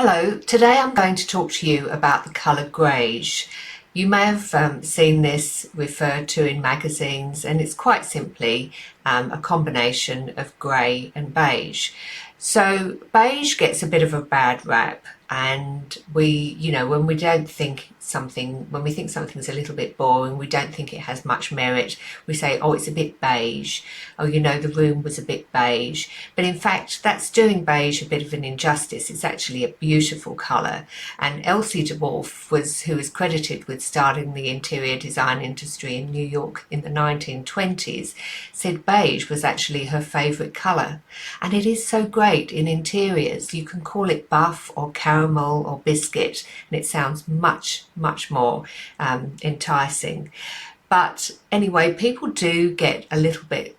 Hello, today I'm going to talk to you about the colour greige. You may have seen this referred to in magazines, and it's quite simply a combination of grey and beige. So beige gets a bit of a bad rap, and when we think something's a little bit boring, we don't think it has much merit, we say, oh, it's a bit beige, oh, the room was a bit beige. But in fact, that's doing beige a bit of an injustice. It's actually a beautiful colour. And Elsie de Wolfe, who was credited with starting the interior design industry in New York in the 1920s, said beige was actually her favourite colour. And it is so great in interiors. You can call it buff or caramel or biscuit, and it sounds much, much more enticing. But anyway, people do get a little bit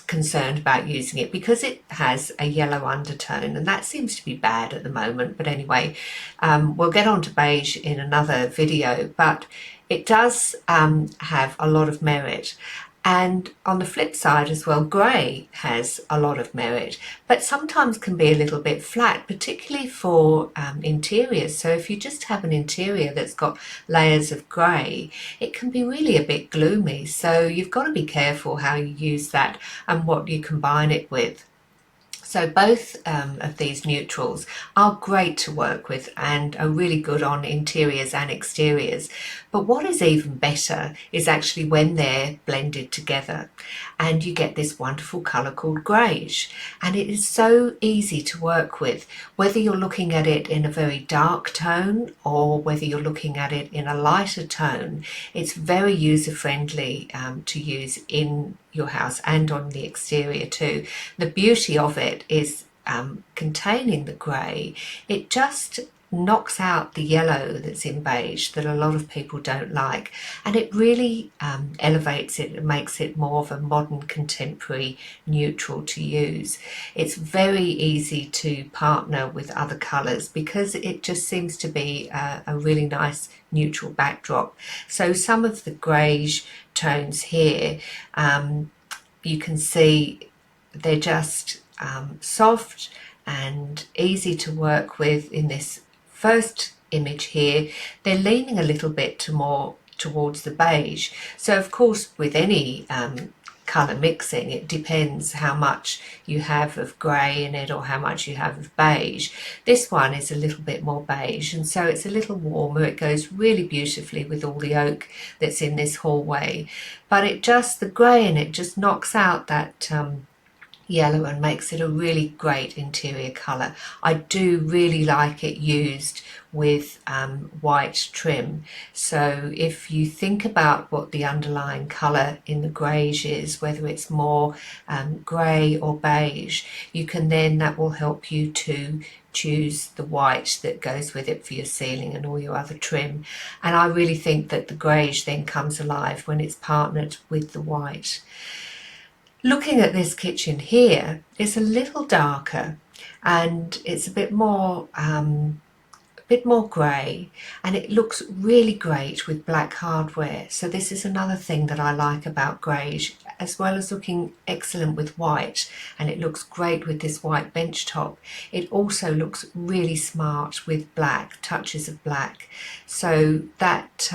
concerned about using it because it has a yellow undertone, and that seems to be bad at the moment. But anyway, we'll get on to beige in another video, but it does have a lot of merit. And on the flip side as well, grey has a lot of merit, but sometimes can be a little bit flat, particularly for interiors. So if you just have an interior that's got layers of grey, it can be really a bit gloomy. So you've got to be careful how you use that and what you combine it with. So both of these neutrals are great to work with and are really good on interiors and exteriors. But what is even better is actually when they're blended together and you get this wonderful colour called greige. And it is so easy to work with, whether you're looking at it in a very dark tone or whether you're looking at it in a lighter tone. It's very user-friendly to use in your house and on the exterior too. The beauty of it is containing the grey. It just knocks out the yellow that's in beige that a lot of people don't like, and it really elevates it and makes it more of a modern contemporary neutral to use. It's very easy to partner with other colours because it just seems to be a really nice neutral backdrop. So some of the greige tones here, you can see they're just soft and easy to work with. In this first image here, they're leaning a little bit more towards the beige. So of course with any colour mixing, it depends how much you have of grey in it or how much you have of beige. This one is a little bit more beige, and so it's a little warmer. It goes really beautifully with all the oak that's in this hallway, but the grey in it just knocks out that yellow and makes it a really great interior colour. I do really like it used with white trim. So if you think about what the underlying colour in the greige is, whether it's more grey or beige, that will help you to choose the white that goes with it for your ceiling and all your other trim. And I really think that the greige then comes alive when it's partnered with the white. Looking at this kitchen here, it's a little darker and it's a bit more grey, and it looks really great with black hardware. So this is another thing that I like about greige, as well as looking excellent with white, and it looks great with this white bench top. It also looks really smart with black, touches of black. So that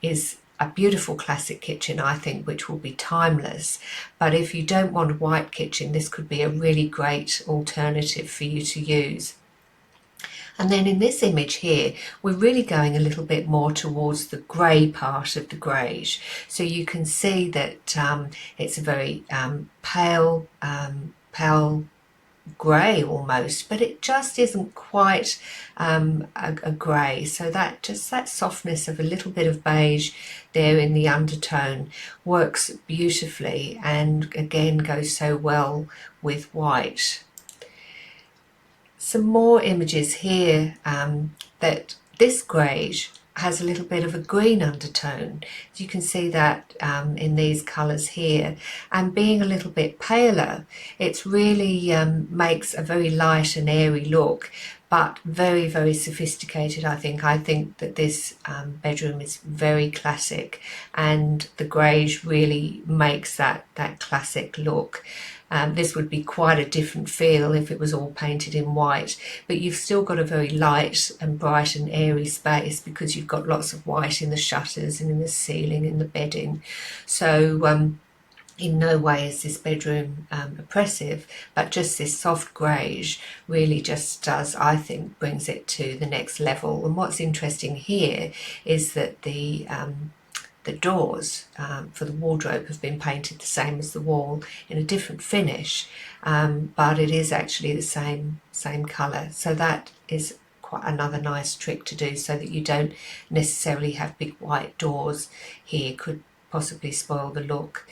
is a beautiful classic kitchen, I think, which will be timeless. But if you don't want a white kitchen, this could be a really great alternative for you to use. And then in this image here, we're really going a little bit more towards the grey part of the greige. So you can see that it's a very pale grey almost, but it just isn't quite a grey. So that softness of a little bit of beige there in the undertone works beautifully, and again goes so well with white. Some more images here that this greige has a little bit of a green undertone. You can see that in these colours here, and being a little bit paler, it's really makes a very light and airy look, but very, very sophisticated. I think that this bedroom is very classic, and the Greige really makes that classic look. This would be quite a different feel if it was all painted in white, but you've still got a very light and bright and airy space because you've got lots of white in the shutters and in the ceiling and the bedding. So in no way is this bedroom oppressive, but just this soft greige really just does, I think, brings it to the next level. And what's interesting here is that the doors for the wardrobe have been painted the same as the wall in a different finish, but it is actually the same colour. So that is quite another nice trick to do, so that you don't necessarily have big white doors here. Could possibly spoil the look.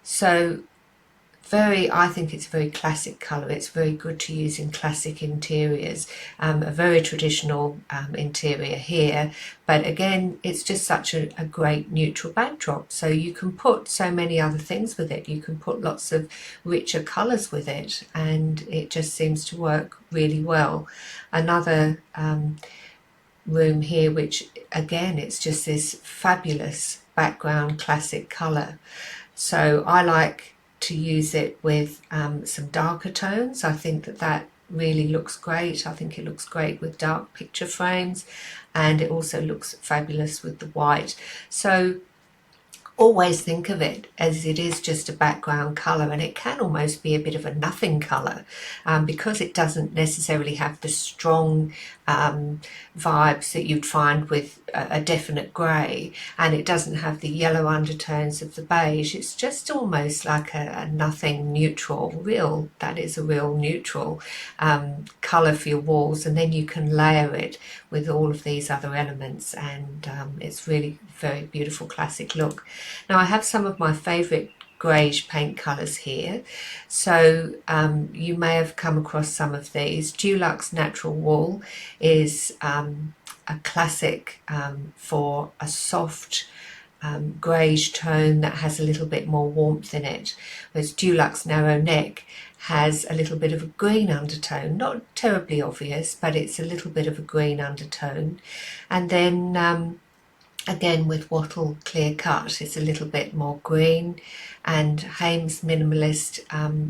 So I think it's a very classic colour. It's very good to use in classic interiors. A very traditional interior here, but again, it's just such a great neutral backdrop. So you can put so many other things with it. You can put lots of richer colours with it, and it just seems to work really well. Another room here, which again, it's just this fabulous background classic colour. So I like to use it with some darker tones. I think that really looks great. I think it looks great with dark picture frames, and it also looks fabulous with the white. So always think of it as it is just a background colour, and it can almost be a bit of a nothing colour because it doesn't necessarily have the strong vibes that you'd find with a definite grey, and it doesn't have the yellow undertones of the beige. It's just almost like a nothing neutral, that is a real neutral colour for your walls, and then you can layer it with all of these other elements, and it's really very beautiful classic look. Now I have some of my favourite greige paint colours here, so you may have come across some of these. Dulux Natural Wool is a classic for a soft greige tone that has a little bit more warmth in it, whereas Dulux Narrow Neck has a little bit of a green undertone, not terribly obvious, but it's a little bit of a green undertone. And then again, with Wattle Clear Cut, it's a little bit more green, and Hames Minimalist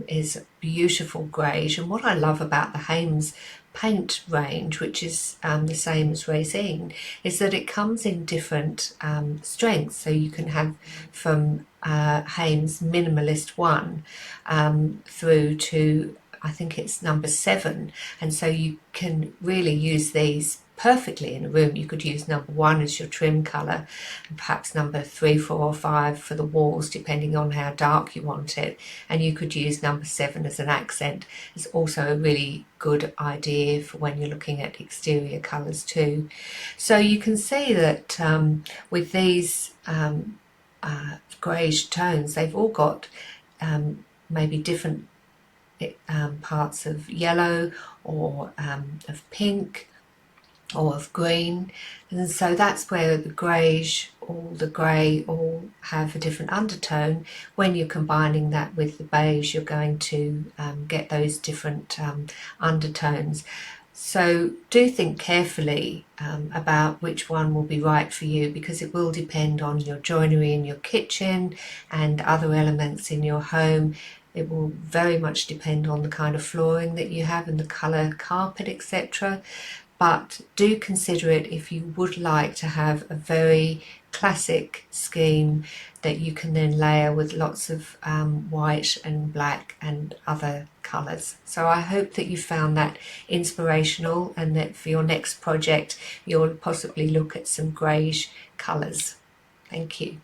is beautiful greige. And what I love about the Hames paint range, which is the same as Racine, is that it comes in different strengths. So you can have from Hames Minimalist 1 through to, I think it's number 7, and so you can really use these perfectly in a room. You could use number 1 as your trim colour, and perhaps number 3, 4 or 5 for the walls, depending on how dark you want it, and you could use number 7 as an accent. It's also a really good idea for when you're looking at exterior colours too. So you can see that with these greige tones, they've all got maybe different parts of yellow or of pink or of green, and so that's where the greige or the grey all have a different undertone. When you're combining that with the beige, you're going to get those different undertones. So do think carefully about which one will be right for you, because it will depend on your joinery in your kitchen and other elements in your home. It will very much depend on the kind of flooring that you have and the colour carpet, etc. But do consider it if you would like to have a very classic scheme that you can then layer with lots of white and black and other colours. So I hope that you found that inspirational, and that for your next project you'll possibly look at some greige colours. Thank you.